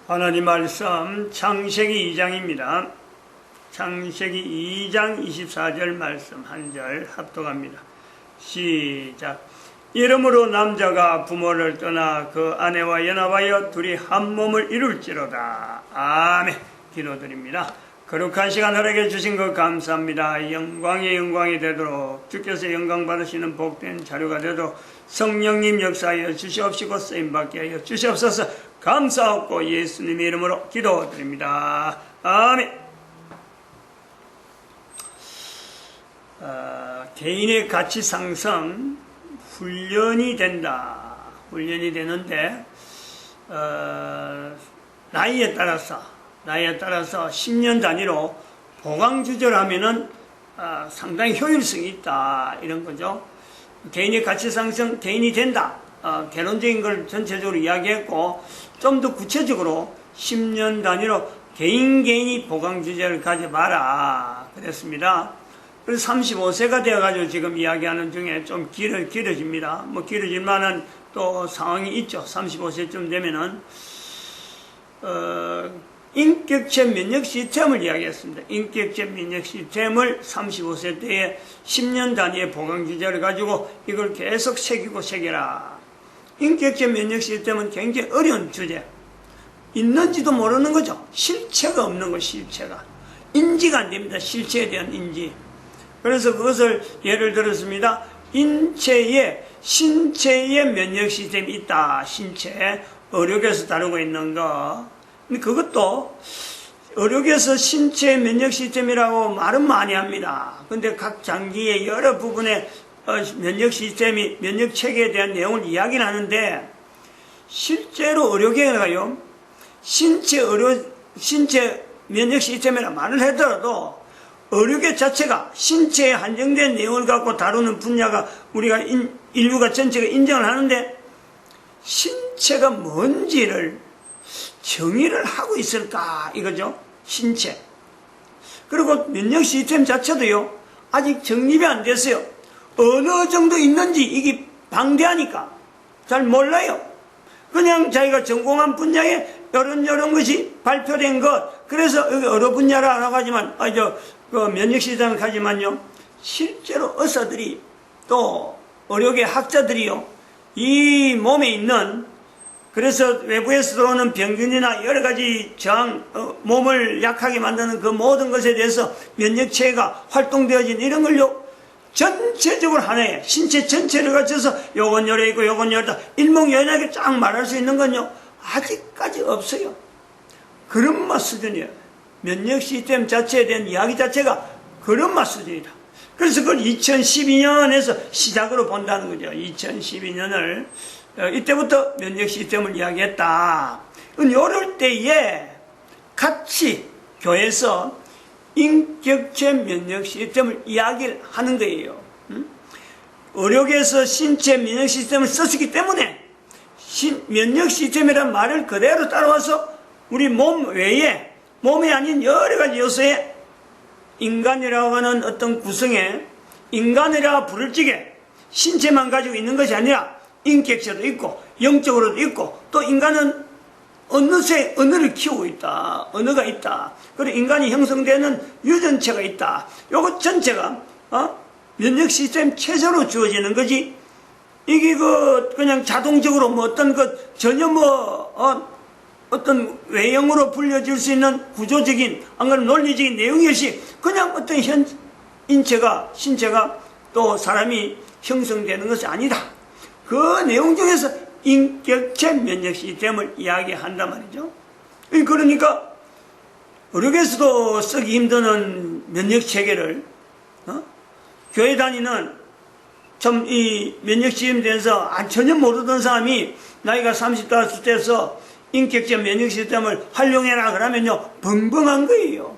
하나님 말씀 창세기 2장입니다. 창세기 2장 24절 말씀 한 절 합독합니다. 시작. 이러므로 남자가 부모를 떠나 그 아내와 연합하여 둘이 한 몸을 이룰지로다. 아멘. 기도드립니다. 거룩한 시간 허락해 주신 것 감사합니다. 영광이 되도록 주께서 영광 받으시는 복된 자료가 되도록 성령님 역사하여 주시옵시고 쓰임받게 하여 주시옵소서. 감사하고 예수님의 이름으로 기도드립니다. 아멘. 개인의 가치 상승 훈련이 된다. 훈련이 되는데 나이에 따라서 10년 단위로 보강주절하면은 상당히 효율성이 있다 이런 거죠. 개인의 가치 상승, 개인이 된다. 개론적인 걸 전체적으로 이야기했고 좀 더 구체적으로 10년 단위로 개인이 보강주제를 가져봐라 그랬습니다. 그래서 35세가 되어가지고 지금 이야기하는 중에 좀 길어집니다. 뭐 길어질 만한 또 상황이 있죠. 35세쯤 되면은 인격체 면역 시스템을 이야기했습니다. 인격체 면역 시스템을 35세 때에 10년 단위의 보강주제를 가지고 이걸 계속 새겨라. 인격체 면역 시스템은 굉장히 어려운 주제. 있는지도 모르는 거죠. 실체가 없는 거, 실체가. 인지가 안 됩니다. 실체에 대한 인지. 그래서 그것을 예를 들었습니다. 신체에 면역 시스템이 있다. 신체. 의료계에서 다루고 있는 거. 근데 그것도 의료계에서 신체 면역 시스템이라고 말은 많이 합니다. 근데 각 장기의 여러 부분의 면역 시스템이, 면역 체계에 대한 내용을 이야기는 하는데, 실제로 의료계가요, 신체 면역 시스템이라 말을 하더라도, 의료계 자체가 신체에 한정된 내용을 갖고 다루는 분야가 우리가 인류가 전체가 인정을 하는데, 신체가 뭔지를 정의를 하고 있을까, 이거죠. 신체. 그리고 면역 시스템 자체도요, 아직 정립이 안 됐어요. 어느 정도 있는지 이게 방대하니까 잘 몰라요. 그냥 자기가 전공한 분야에 이런 것이 발표된 것, 그래서 여기 여러 분야를 알아가지만, 그 면역 시스템을 가지만요, 실제로 의사들이 또 의료계 학자들이요, 이 몸에 있는, 그래서 외부에서 들어오는 병균이나 여러 가지 몸을 약하게 만드는 그 모든 것에 대해서 면역체계가 활동되어진 이런 걸요, 전체적으로 하나에 신체 전체를 갖춰서 요건 요래 있고 요건 요래다 일목요연하게 쫙 말할 수 있는 건요 아직까지 없어요. 그런 맛 수준이에요. 면역 시스템 자체에 대한 이야기 자체가 그런 맛 수준이다. 그래서 그걸 2012년에서 시작으로 본다는 거죠. 2012년을 이때부터 면역 시스템을 이야기했다. 이럴 때에 같이 교회에서 인격체 면역 시스템을 이야기를 하는 거예요. 의료계에서 신체 면역 시스템을 썼기 때문에 면역 시스템이라는 말을 그대로 따라와서 우리 몸 외에 몸이 아닌 여러 가지 요소에 인간이라고 하는 어떤 구성에 인간이라 부를 적에 신체만 가지고 있는 것이 아니라 인격체도 있고 영적으로도 있고 또 인간은 어느새 언어를 키우고 있다. 언어가 있다. 그리고 인간이 형성되는 유전체가 있다. 요것 전체가 면역 시스템 체제로 주어지는 거지. 이게 그냥 자동적으로 어떤 전혀 어떤 외형으로 불려질 수 있는 구조적인 안 그러면 논리적인 내용이 없이 그냥 어떤 신체가 또 사람이 형성되는 것이 아니다. 그 내용 중에서 인격체 면역 시스템을 이야기한단 말이죠. 그러니까 의료계에서도 쓰기 힘드는 면역 체계를 교회 다니는 참 이 면역 시스템에 대해서 전혀 모르던 사람이 나이가 30대 돼서 인격체 면역 시스템을 활용해라 그러면요 벙벙한 거예요.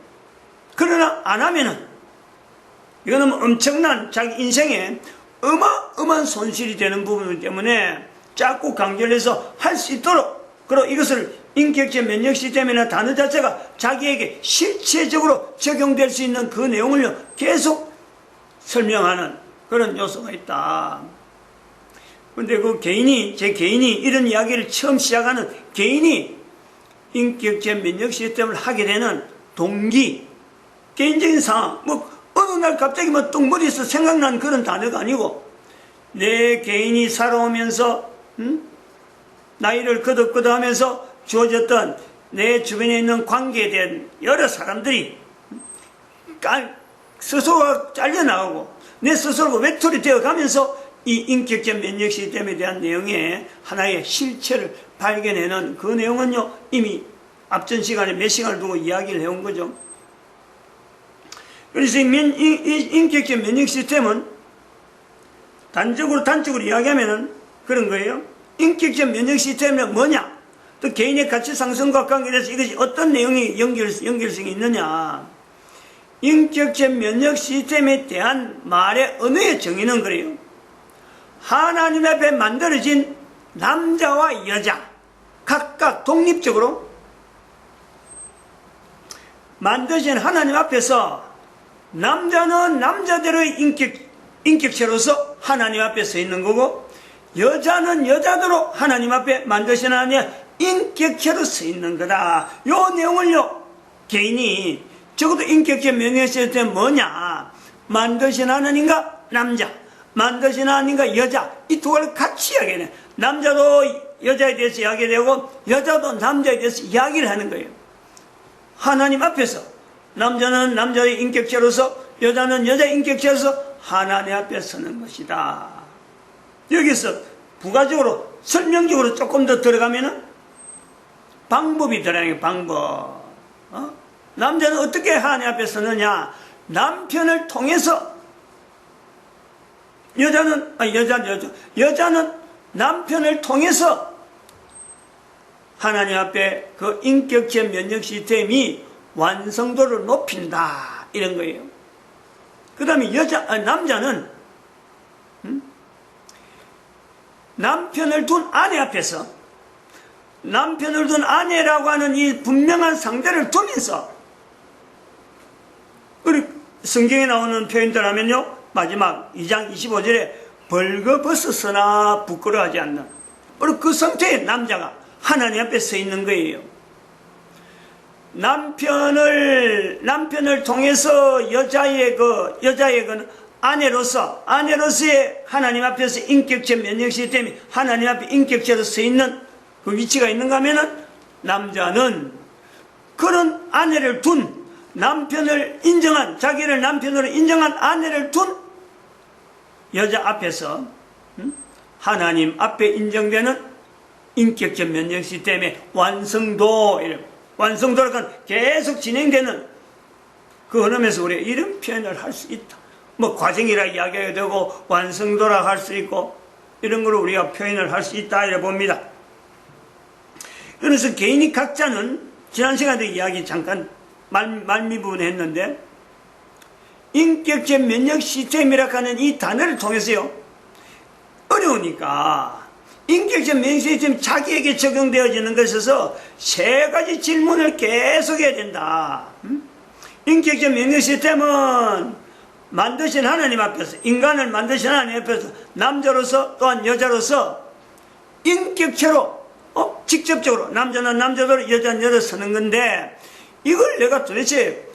그러나 안 하면은 이거는 엄청난 자기 인생에 어마어마한 손실이 되는 부분 때문에 자꾸 강조를 해서 할 수 있도록, 그리고 이것을 인격체 면역 시스템이나 단어 자체가 자기에게 실체적으로 적용될 수 있는 그 내용을 계속 설명하는 그런 요소가 있다. 근데 제 개인이 이런 이야기를 처음 시작하는 개인이 인격적 면역 시스템을 하게 되는 동기, 개인적인 상황, 어느 날 갑자기 똥 머리에서 생각난 그런 단어가 아니고, 내 개인이 살아오면서, 나이를 거듭거듭 하면서 주어졌던 내 주변에 있는 관계에 대한 여러 사람들이 스스로가 잘려나가고 내 스스로가 외톨이 되어가면서 이 인격적 면역 시스템에 대한 내용의 하나의 실체를 발견해낸 그 내용은요, 이미 앞전 시간에 몇 시간을 두고 이야기를 해온 거죠. 그래서 이 인격적 면역 시스템은 단적으로 이야기하면은 그런 거예요. 인격적 면역 시스템은 뭐냐? 또 개인의 가치 상승과 관계돼서 이것이 어떤 내용이 연결성이 있느냐? 인격적 면역 시스템에 대한 말의 언어의 정의는 그래요. 하나님 앞에 만들어진 남자와 여자 각각 독립적으로 만드신 하나님 앞에서 남자는 남자대로의 인격체로서 하나님 앞에 서 있는 거고, 여자는 여자대로 하나님 앞에 만드신 하나님의 인격체로 서 있는 거다. 요 내용을요, 개인이 적어도 인격체 면역시스템 때 뭐냐? 만드신 하나님과 남자, 만드신 하나님과 여자, 이 두 가지를 같이 이야기해. 남자도 여자에 대해서 이야기되고, 여자도 남자에 대해서 이야기를 하는 거예요. 하나님 앞에서 남자는 남자의 인격체로서, 여자는 여자의 인격체로서 하나님 앞에 서는 것이다. 여기서 부가적으로 설명적으로 조금 더 들어가면은 방법이 들어가는 방법. 남자는 어떻게 하나님 앞에 서느냐? 남편을 통해서. 여자는 남편을 통해서 하나님 앞에 그 인격적 면역 시스템이 완성도를 높인다, 이런 거예요. 그 다음에 남자는 남편을 둔 아내 앞에서, 남편을 둔 아내라고 하는 이 분명한 상대를 두면서, 우리 성경에 나오는 표현들 하면요, 마지막 2장 25절에 벌거벗었으나 부끄러워하지 않는, 바로 그 상태의 남자가 하나님 앞에 서 있는 거예요. 남편을 통해서 여자의 아내로서의 하나님 앞에서 인격적 면역 시스템이 하나님 앞에 인격체로 서 있는 그 위치가 있는가 하면은, 남자는 그런 아내를 둔, 자기를 남편으로 인정한 아내를 둔 여자 앞에서 하나님 앞에 인정되는 인격적 면역 시스템의 완성도라고 계속 진행되는 그 흐름에서 우리가 이런 표현을 할 수 있다. 과정이라 이야기해도 되고 완성도라 할 수 있고, 이런 걸 우리가 표현을 할 수 있다 이래 봅니다. 그래서 개인이 각자는 지난 시간에 이야기 잠깐 말미 부분에 했는데, 인격적 면역 시스템이라고 하는 이 단어를 통해서요, 어려우니까 인격적 면역 시스템이 자기에게 적용되어지는 것에서 세 가지 질문을 계속 해야 된다. 인격적 면역 시스템은 만드신 하나님 앞에서, 인간을 만드신 하나님 앞에서 남자로서 또한 여자로서 인격체로 직접적으로 남자는 남자대로 여자는 여자로 서는 건데, 이걸 내가 도대체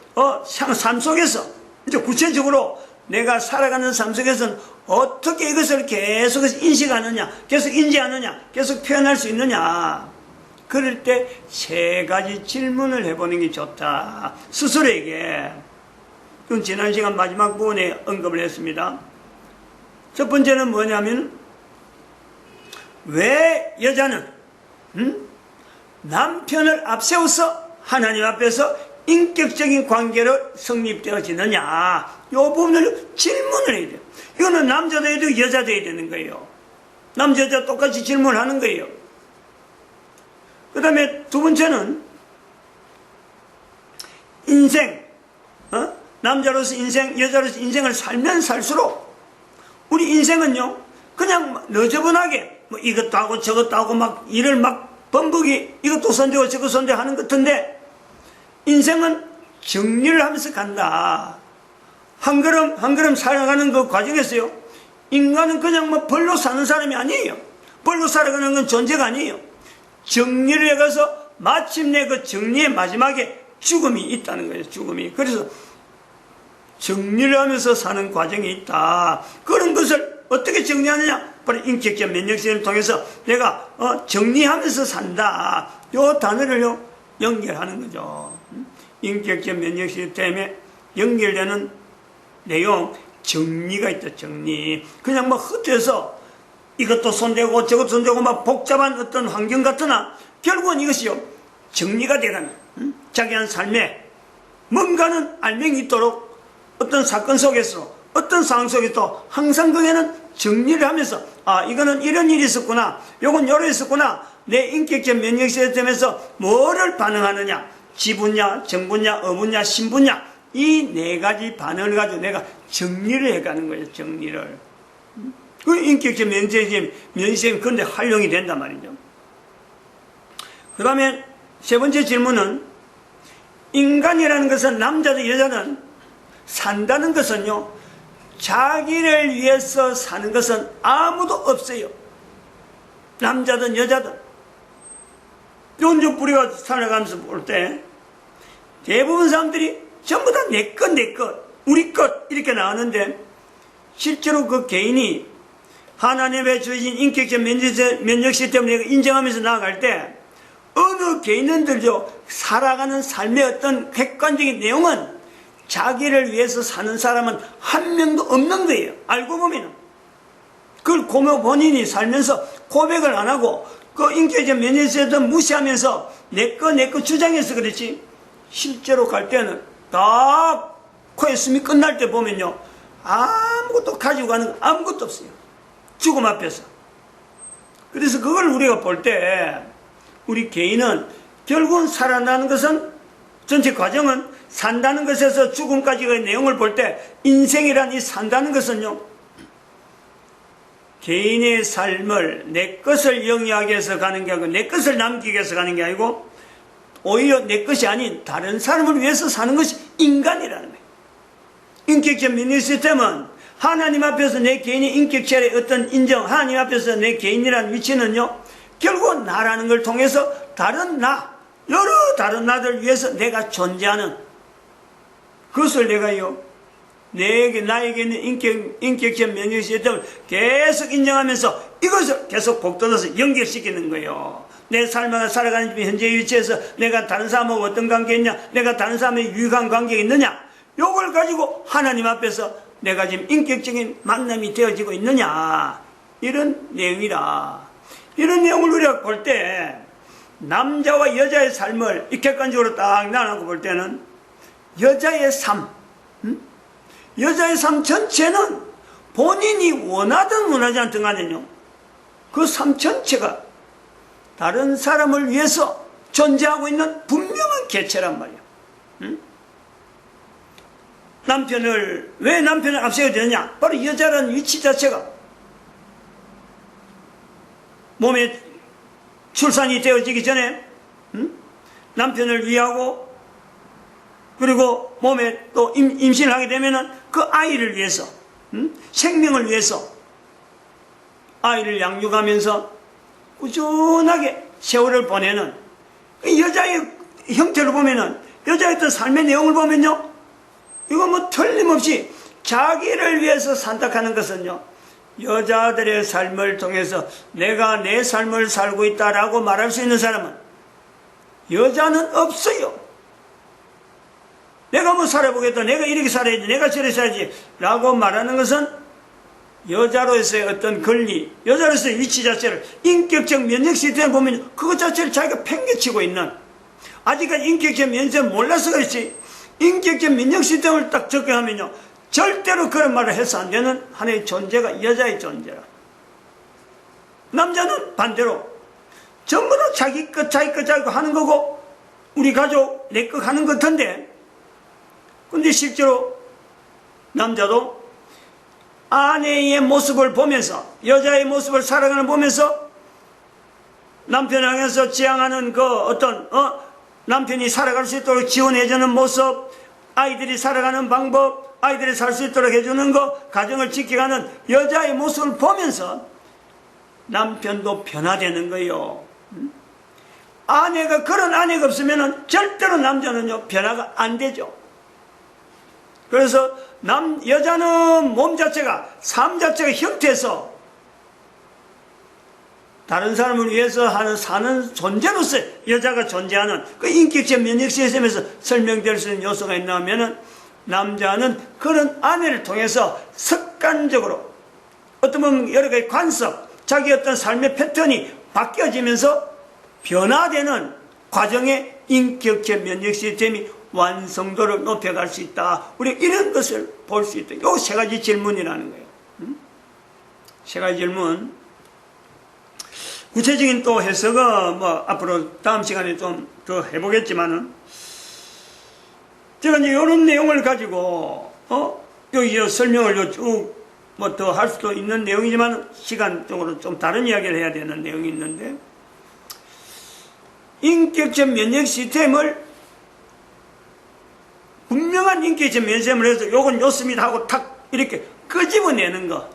삶 속에서 이제 구체적으로 내가 살아가는 삶 속에서는 어떻게 이것을 계속해서 인식하느냐, 계속 인지하느냐, 계속 표현할 수 있느냐. 그럴 때 세 가지 질문을 해보는 게 좋다, 스스로에게. 그럼 지난 시간 마지막 부분에 언급을 했습니다. 첫 번째는 뭐냐면, 왜 여자는 남편을 앞세워서 하나님 앞에서 인격적인 관계로 성립되어지느냐, 이 부분을 질문을 해야 돼요. 이거는 남자도 해도 여자도 해야 되는 거예요. 남자 여자 똑같이 질문하는 거예요. 그 다음에 두 번째는 인생, 남자로서 인생, 여자로서 인생을 살면 살수록 우리 인생은요, 그냥 너저분하게 이것도 하고 저것도 하고 일을 번복이 이것도 손대고 저것도 손대고 하는 것 같은데, 인생은 정리를 하면서 간다. 한 걸음 한 걸음 살아가는 그 과정에서요, 인간은 그냥 벌로 사는 사람이 아니에요. 벌로 살아가는 건 존재가 아니에요. 정리를 해가서 마침내 그 정리의 마지막에 죽음이 있다는 거예요. 죽음이. 그래서 정리를 하면서 사는 과정이 있다. 그런 것을 어떻게 정리하느냐? 바로 인격적 면역 시스템을 통해서 내가 정리하면서 산다. 요 단어를 연결하는 거죠. 인격적 면역 시스템에 연결되는 내용, 정리가 있다. 정리. 그냥 막 흩어서 이것도 손대고 저것도 손대고 막 복잡한 어떤 환경 같으나 결국은 이것이요, 정리가 되는 자기한 삶에 뭔가는 알맹이 있도록 어떤 사건 속에서 어떤 상황 속에서 항상 거기에는 정리를 하면서 이거는 이런 일이 있었구나, 요건 요래 있었구나, 내 인격적 면역 시스템에서 뭐를 반응하느냐, 지분냐, 정분냐, 어분냐, 신분냐, 이 네 가지 반응을 가지고 내가 정리를 해가는 거예요. 정리를. 그 인격적 면역 시스템이 그런데 활용이 된단 말이죠. 그 다음에 세 번째 질문은, 인간이라는 것은, 남자든 여자든 산다는 것은요, 자기를 위해서 사는 것은 아무도 없어요. 남자든 여자든. 요즘 우리가 살아가면서 볼 때 대부분 사람들이 전부 다 내 것, 내 것, 우리 것 이렇게 나오는데, 실제로 그 개인이 하나님의 주신 인격적 면역 시스템을 인정하면서 나아갈 때 어느 개인들도 살아가는 삶의 어떤 객관적인 내용은 자기를 위해서 사는 사람은 한 명도 없는 거예요. 알고 보면. 그걸 본인이 살면서 고백을 안 하고 그 인격적 면역 시스템을 무시하면서 내 거 주장해서 그렇지, 실제로 갈 때는 다 코에 숨이 끝날 때 보면요, 아무것도 가지고 가는 거 아무것도 없어요. 죽음 앞에서. 그래서 그걸 우리가 볼 때 우리 개인은 결국은 살아나는 것은, 전체 과정은 산다는 것에서 죽음까지의 내용을 볼 때 인생이란 이 산다는 것은요, 개인의 삶을 내 것을 영위하기 위해서 가는 게 아니고 내 것을 남기기 위해서 가는 게 아니고 오히려 내 것이 아닌 다른 사람을 위해서 사는 것이 인간이라는 거예요. 인격적 면역 시스템은 하나님 앞에서 내 개인의 인격체의 어떤 인정, 하나님 앞에서 내 개인이라는 위치는요, 결국은 나라는 걸 통해서 다른 나, 여러 다른 나들 위해서 내가 존재하는 그것을 내가요, 나에게 있는 인격적 면역 시스템을 계속 인정하면서 이것을 계속 복돋아서 연결시키는 거예요. 내 삶을 살아가는 현재 위치에서 내가 다른 사람하고 어떤 관계가 있냐, 내가 다른 사람의 유익한 관계가 있느냐, 요걸 가지고 하나님 앞에서 내가 지금 인격적인 만남이 되어지고 있느냐, 이런 내용이라. 이런 내용을 우리가 볼 때 남자와 여자의 삶을 이 객관적으로 딱 나눠고 볼 때는 여자의 삶, 여자의 삶 전체는 본인이 원하든 원하지 않든 간에요, 그 삶 전체가 다른 사람을 위해서 존재하고 있는 분명한 개체란 말이에요. 왜 남편을 앞세워야 되느냐? 바로 여자라는 위치 자체가 몸에 출산이 되어지기 전에 남편을 위하고, 그리고 몸에 또 임신을 하게 되면은 그 아이를 위해서, 생명을 위해서 아이를 양육하면서 꾸준하게 세월을 보내는 여자의 형태를 보면은, 여자의 어떤 삶의 내용을 보면요, 이거 뭐 틀림없이 자기를 위해서 산다하는 것은요, 여자들의 삶을 통해서 내가 내 삶을 살고 있다라고 말할 수 있는 사람은 여자는 없어요. 내가 뭐 살아보겠다, 내가 이렇게 살아야지, 내가 저렇게 살아야지 라고 말하는 것은 여자로서의 어떤 권리, 여자로서의 위치 자체를, 인격적 면역 시스템을 보면 그것 자체를 자기가 팽개치고 있는, 아직까지 인격적 면역 시스템을 몰라서 그렇지, 인격적 면역 시스템을 딱 적용하면요, 절대로 그런 말을 해서 안 되는 하나의 존재가 여자의 존재라. 남자는 반대로 전부 다 자기 것 하는 거고, 우리 가족 내 것 하는 것 같은데, 근데 실제로 남자도 아내의 모습을 보면서, 여자의 모습을 살아가는 보면서 남편을 향해서 지향하는 그 어떤 남편이 살아갈 수 있도록 지원해주는 모습, 아이들이 살아가는 방법, 아이들이 살 수 있도록 해주는 것, 가정을 지켜가는 여자의 모습을 보면서 남편도 변화되는 거예요. 그런 아내가 없으면 절대로 남자는요, 변화가 안 되죠. 그래서 여자는 몸 자체가, 삶 자체가 형태에서 다른 사람을 위해서 사는 존재로서 여자가 존재하는 그 인격적 면역 시스템에서 설명될 수 있는 요소가 있나 하면은 남자는 그런 아내를 통해서 습관적으로 어떤 보면 여러 가지 관습, 자기 어떤 삶의 패턴이 바뀌어지면서 변화되는 과정에 인격적 면역 시스템이 완성도를 높여갈 수 있다. 우리 이런 것을 볼 수 있다. 요 세 가지 질문이라는 거예요. 세 가지 질문. 구체적인 또 해석은 뭐 앞으로 다음 시간에 좀 더 해보겠지만은 제가 이제 이런 내용을 가지고 여기 설명을 쭉 뭐 더 할 수도 있는 내용이지만 시간적으로 좀 다른 이야기를 해야 되는 내용이 있는데 인격적 면역 시스템을 분명한 인격적 면역 시스템을 해서 요건 좋습니다 하고 탁 이렇게 끄집어내는 거.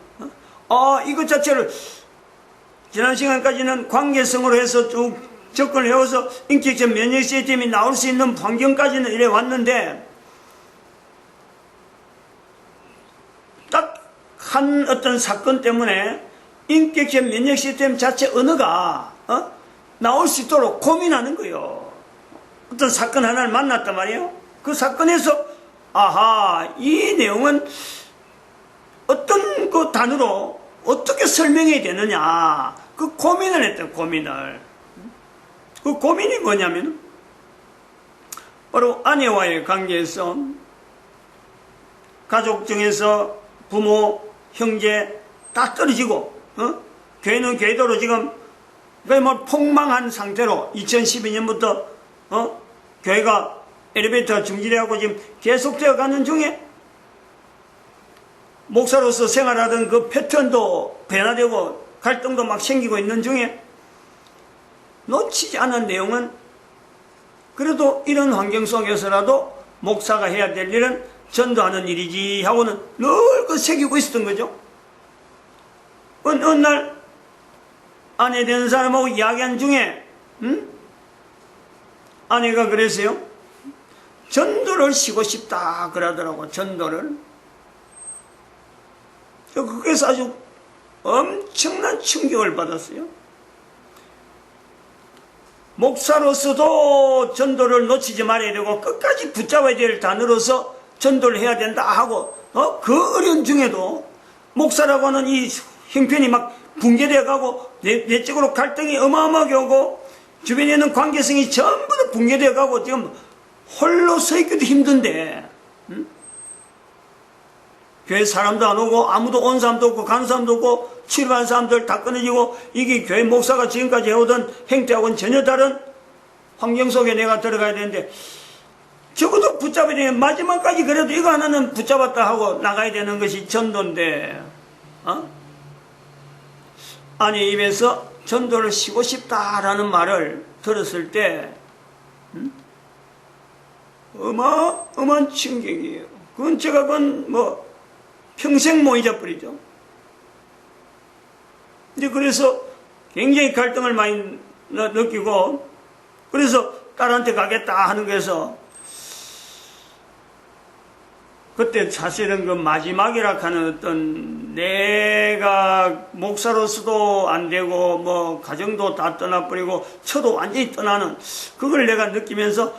이것 자체를 지난 시간까지는 관계성으로 해서 쭉 접근을 해와서 인격적 면역 시스템이 나올 수 있는 환경까지는 이래 왔는데 딱 한 어떤 사건 때문에 인격적 면역 시스템 자체 언어가 나올 수 있도록 고민하는 거예요. 어떤 사건 하나를 만났단 말이에요. 그 사건에서 이 내용은 어떤 그 단어로 어떻게 설명해야 되느냐 그 고민을 했던 고민을. 그 고민이 뭐냐면 바로 아내와의 관계에서 가족 중에서 부모, 형제 다 떨어지고 교회는 교회대로 지금 거의 뭐 폭망한 상태로 2012년부터 교회가 엘리베이터가 중지되고 지금 계속되어 가는 중에 목사로서 생활하던 그 패턴도 변화되고 갈등도 막 생기고 있는 중에 놓치지 않은 내용은 그래도 이런 환경 속에서라도 목사가 해야 될 일은 전도하는 일이지 하고는 늘 그 새기고 있었던 거죠. 어느 날 아내 되는 사람하고 이야기한 중에 아내가 그랬어요. 전도를 쉬고 싶다 그러더라고. 전도를. 그래서 아주 엄청난 충격을 받았어요. 목사로서도 전도를 놓치지 말아야 되고 끝까지 붙잡아야 될 단어로서 전도를 해야 된다 하고 그 어려운 중에도 목사라고 하는 이 형편이 막 붕괴되어 가고 내적으로 갈등이 어마어마하게 오고 주변에 있는 관계성이 전부 다 붕괴되어 가고 지금 홀로 서 있기도 힘든데 교회 사람도 안 오고 아무도 온 사람도 없고 간 사람도 없고 치료한 사람들 다 끊어지고 이게 교회 목사가 지금까지 해오던 행태하고는 전혀 다른 환경 속에 내가 들어가야 되는데 적어도 붙잡아야 되는 마지막까지 그래도 이거 하나는 붙잡았다 하고 나가야 되는 것이 전도인데 아내 입에서 전도를 쉬고 싶다라는 말을 들었을 때 어마어마한 충격이에요. 그건 제가 뭐 평생 못 잊어버리죠. 이제 그래서 굉장히 갈등을 많이 느끼고 그래서 딸한테 가겠다 하는 거에서 그때 사실은 그 마지막이라 하는 어떤 내가 목사로서도 안 되고 뭐 가정도 다 떠나버리고 처도 완전히 떠나는 그걸 내가 느끼면서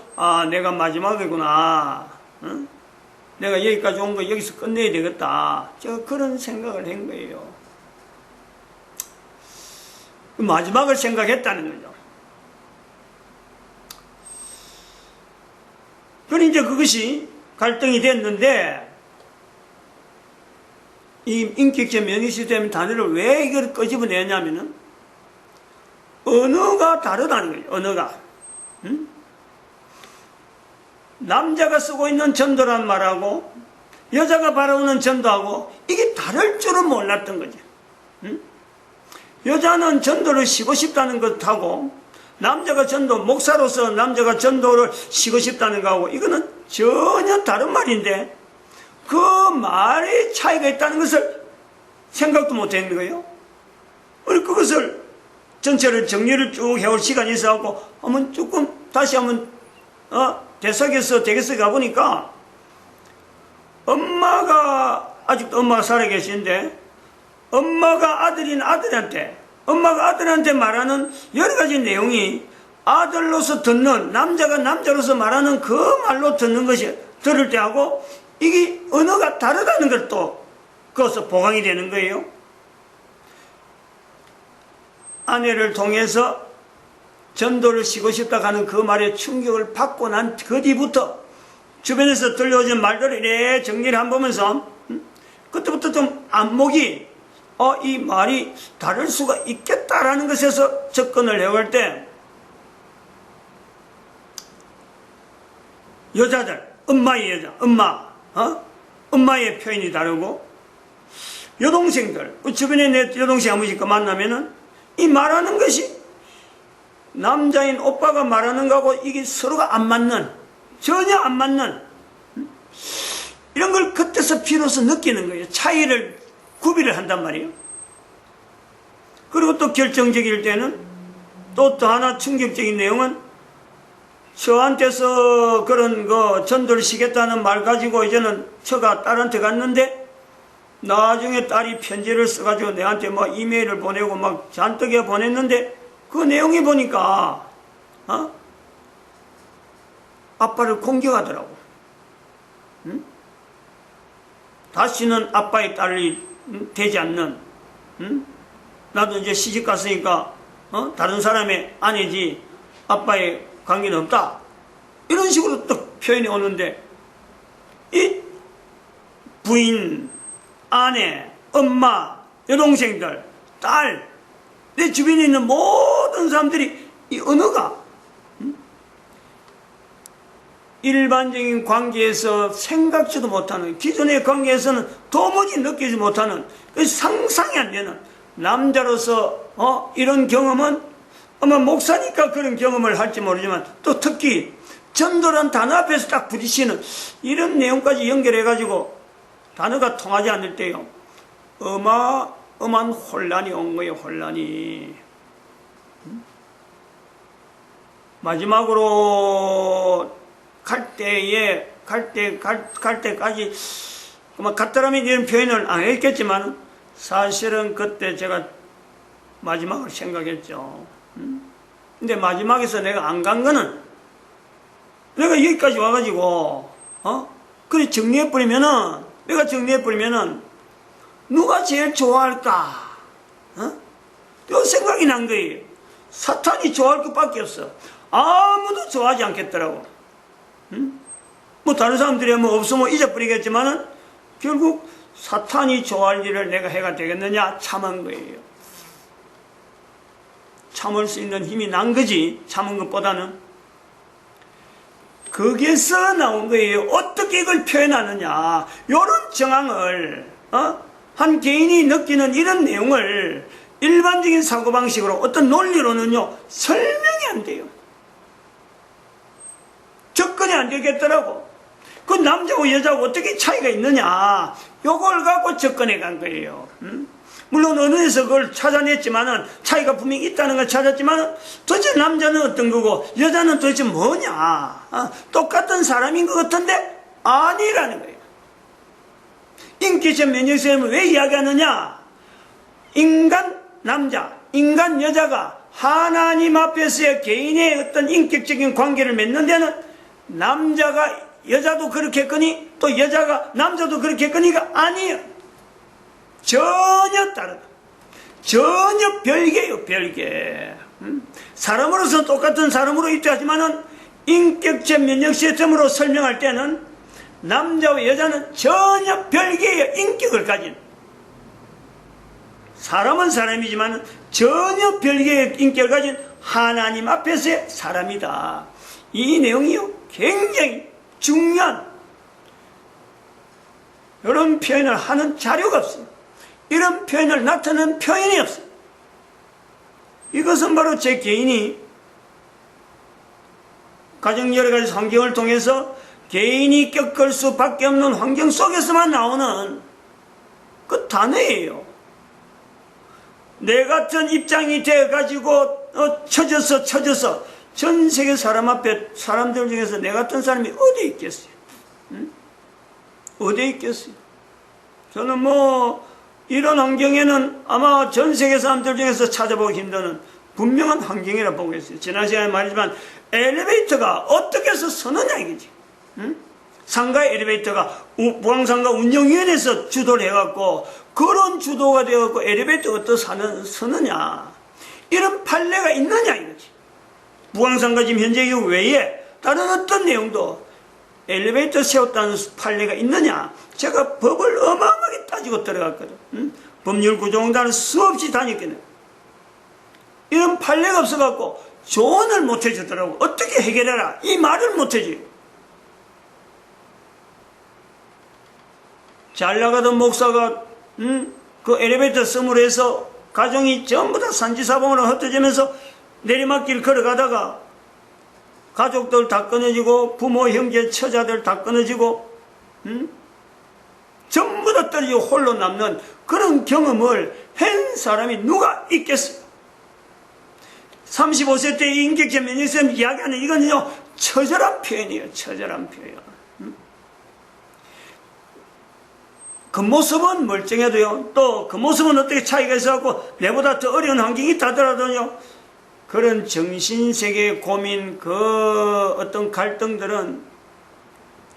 내가 마지막이구나. 내가 여기까지 온 거 여기서 끝내야 되겠다. 제가 그런 생각을 한 거예요. 마지막을 생각했다는 거죠. 그럼 이제 그것이 갈등이 됐는데 이 인격적 면역 시스템 단어를 왜 이걸 끄집어내냐면은 언어가 다르다는 거예요. 언어가. 남자가 쓰고 있는 전도란 말하고 여자가 바라오는 전도하고 이게 다를 줄은 몰랐던 거죠. 여자는 전도를 쉬고 싶다는 것하고 남자가 목사로서 남자가 전도를 쉬고 싶다는 거하고 이거는 전혀 다른 말인데 그 말에 차이가 있다는 것을 생각도 못 했는 거예요. 그것을 전체를 정리를 쭉 해올 시간이 있어갖고 한번 조금 다시 한번 대석에서 댁에서 가보니까 엄마가 아직도 엄마가 살아계시는데 엄마가 아들한테 말하는 여러 가지 내용이 아들로서 듣는 남자가 남자로서 말하는 그 말로 듣는 것이 들을 때하고 이게 언어가 다르다는 걸 또 그것서 보강이 되는 거예요. 아내를 통해서 전도를 쉬고 싶다 하는 그 말에 충격을 받고 난 그 뒤부터 주변에서 들려오는 말들을 이래 정리를 한 보면서 그때부터 좀 안목이 이 말이 다를 수가 있겠다라는 것에서 접근을 해올 때 여자들, 엄마의 여자, 엄마의 표현이 다르고 여동생들, 주변에 내 여동생 아버지 거 만나면은 이 말하는 것이 남자인 오빠가 말하는 거하고 이게 서로가 안 맞는, 전혀 안 맞는 이런 걸 그때서 비로소 느끼는 거예요. 차이를 구비를 한단 말이에요. 그리고 또 결정적일 때는 또 하나 충격적인 내용은 저한테서 그런 거 전도를 시겠다는 말 가지고 이제는 저가 딸한테 갔는데 나중에 딸이 편지를 써가지고 내한테 뭐 이메일을 보내고 막 잔뜩 보냈는데 그 내용이 보니까 아빠를 공격하더라고. 응? 다시는 아빠의 딸이 되지 않는, 나도 이제 시집 갔으니까 다른 사람의 아내지 아빠의 관계는 없다, 이런 식으로 또 표현이 오는데 이 부인, 아내, 엄마, 여동생들, 딸, 내 주변에 있는 모든 사람들이 이 언어가 일반적인 관계에서 생각지도 못하는, 기존의 관계에서는 도무지 느끼지 못하는, 상상이 안 되는 남자로서 이런 경험은 아마 목사니까 그런 경험을 할지 모르지만 또 특히 전도란 단어 앞에서 딱 부딪히는 이런 내용까지 연결해가지고 단어가 통하지 않을 때요, 어마어마한 혼란이 온 거예요. 혼란이. 마지막으로 갈 때까지 갔더라면 이런 표현을 안 했겠지만 사실은 그때 제가 마지막을 생각했죠. 근데 마지막에서 내가 안 간 거는 내가 여기까지 와가지고 그래 내가 정리해버리면은 누가 제일 좋아할까? 요 생각이 난 거예요. 사탄이 좋아할 것밖에 없어. 아무도 좋아하지 않겠더라고. 뭐 다른 사람들이 뭐 없으면 잊어버리겠지만은 결국 사탄이 좋아할 일을 내가 해가 되겠느냐, 참은 거예요. 참을 수 있는 힘이 난 거지, 참은 것보다는. 거기에서 나온 거예요. 어떻게 이걸 표현하느냐, 요런 정황을 한 개인이 느끼는 이런 내용을 일반적인 사고방식으로 어떤 논리로는요 설명이 안 돼요. 접근이 안 되겠더라고. 그 남자하고 여자하고 어떻게 차이가 있느냐, 요걸 갖고 접근해 간 거예요. 물론 언어에서 그걸 찾아냈지만은 차이가 분명히 있다는 걸 찾았지만 도대체 남자는 어떤 거고 여자는 도대체 뭐냐, 똑같은 사람인 것 같은데 아니라는 거예요. 인격적 면역성을 왜 이야기하느냐, 인간 남자, 인간 여자가 하나님 앞에서의 개인의 어떤 인격적인 관계를 맺는 데는 남자가 여자도 그렇게 했거니 또 여자가 남자도 그렇게 했거니가 아니에요. 전혀 다르다. 전혀 별개예요. 별개. 사람으로서 똑같은 사람으로 입장하지만은 인격적 면역 시스템으로 설명할 때는 남자와 여자는 전혀 별개의 인격을 가진, 사람은 사람이지만 전혀 별개의 인격을 가진 하나님 앞에서의 사람이다. 이 내용이요 굉장히 중요한, 이런 표현을 하는 자료가 없어요. 이런 표현을 나타내는 표현이 없어요. 이것은 바로 제 개인이 가정 여러 가지 환경을 통해서 개인이 겪을 수밖에 없는 환경 속에서만 나오는 그 단어예요. 내 같은 입장이 돼가지고 처져서 전 세계 사람들 중에서 내 같은 사람이 어디 있겠어요? 응? 어디 있겠어요? 저는 이런 환경에는 아마 전 세계 사람들 중에서 찾아보기 힘든 분명한 환경이라 보고 있어요. 지난 시간에 말했지만 엘리베이터가 어떻게 해서 서느냐 이거지. 응? 상가 엘리베이터가 부항상가 운영위원회에서 주도를 해갖고 그런 주도가 되어갖고 엘리베이터가 어떻게 서느냐 이런 판례가 있느냐 이거지. 부항상가 지금 현재 이후 외에 다른 어떤 내용도 엘리베이터 세웠다는 판례가 있느냐. 제가 법을 어마어마하게 따지고 들어갔거든. 응? 법률구조공단을 수없이 다녔거든. 이런 판례가 없어갖고 조언을 못 해주더라고. 어떻게 해결해라 이 말을 못 해줘요. 잘 나가던 목사가 그 엘리베이터 썸으로 해서 가정이 전부 다 산지사방으로 흩어지면서 내리막길 걸어가다가 가족들 다 끊어지고 부모 형제 처자들 다 끊어지고 전부 다 떨어지고 홀로 남는 그런 경험을 한 사람이 누가 있겠어요? 35세 때 인격체 면역성 이야기하는 이건요 처절한 표현이에요. 처절한 표현. 그 모습은 멀쩡해도요, 또 그 모습은 어떻게 차이가 있어갖고 내보다 더 어려운 환경이 있다더라도요, 그런 정신세계의 고민, 그 어떤 갈등들은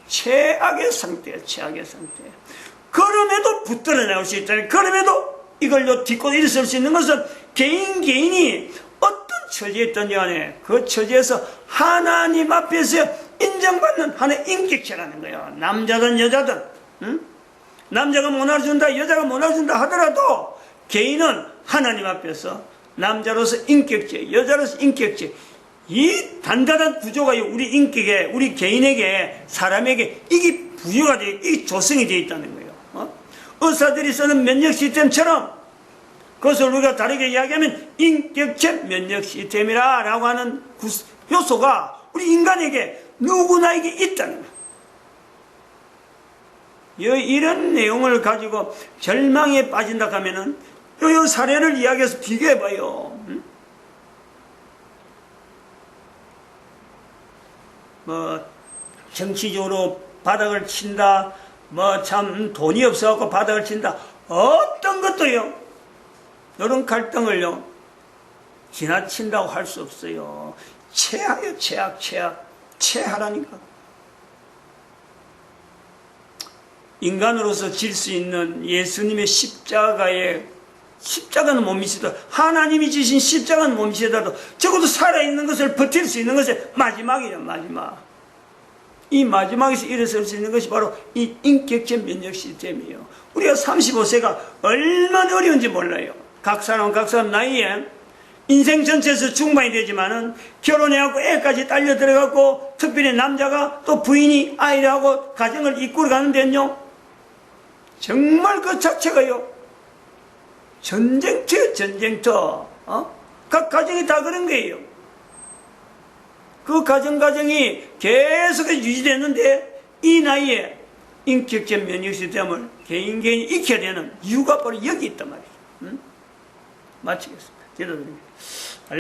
최악의 상태예요. 최악의 상태. 그럼에도 붙들어 나올 수 있다니. 그럼에도 이걸 딛고 일어설 수 있는 것은 개인이 어떤 처지에 있든지 간에 그 처지에서 하나님 앞에서 인정받는 하나의 인격체라는 거예요. 남자든 여자든. 응? 남자가 못 알아준다, 여자가 못 알아준다 하더라도 개인은 하나님 앞에서 남자로서 인격체, 여자로서 인격체, 이 단단한 구조가 우리 인격에, 우리 개인에게, 사람에게 이게 부여가 돼, 이게 조성이 되어 있다는 거예요. 의사들이 쓰는 면역 시스템처럼 그것을 우리가 다르게 이야기하면 인격체 면역 시스템이라고 하는 요소가 우리 인간에게 누구나에게 있다는 거예요. 이런 내용을 가지고 절망에 빠진다 하면은 이 사례를 이야기해서 비교해봐요. 정치적으로 바닥을 친다, 참 돈이 없어갖고 바닥을 친다, 어떤 것도요, 이런 갈등을요, 지나친다고 할 수 없어요. 최악이에요, 최하라니까. 인간으로서 질 수 있는 예수님의 십자가는 못 미치더라도, 하나님이 지신 십자가는 못 미치더라도 적어도 살아있는 것을 버틸 수 있는 것이 마지막이에요. 마지막. 이 마지막에서 일어설 수 있는 것이 바로 이 인격체 면역 시스템이에요. 우리가 35세가 얼마나 어려운지 몰라요. 각 사람 나이에 인생 전체에서 중반이 되지만은 결혼해갖고 애까지 딸려 들어가고, 특별히 남자가 또 부인이 아이를 하고 가정을 이끌어 가는데요, 정말 그 자체가요, 전쟁터. 각 가정이 다 그런 거예요. 그 가정이 계속 유지되는데, 이 나이에 인격체 면역 시스템을 개인이 익혀야 되는 이유가 바로 여기 있단 말이에요. 마치겠습니다. 기도드립니다.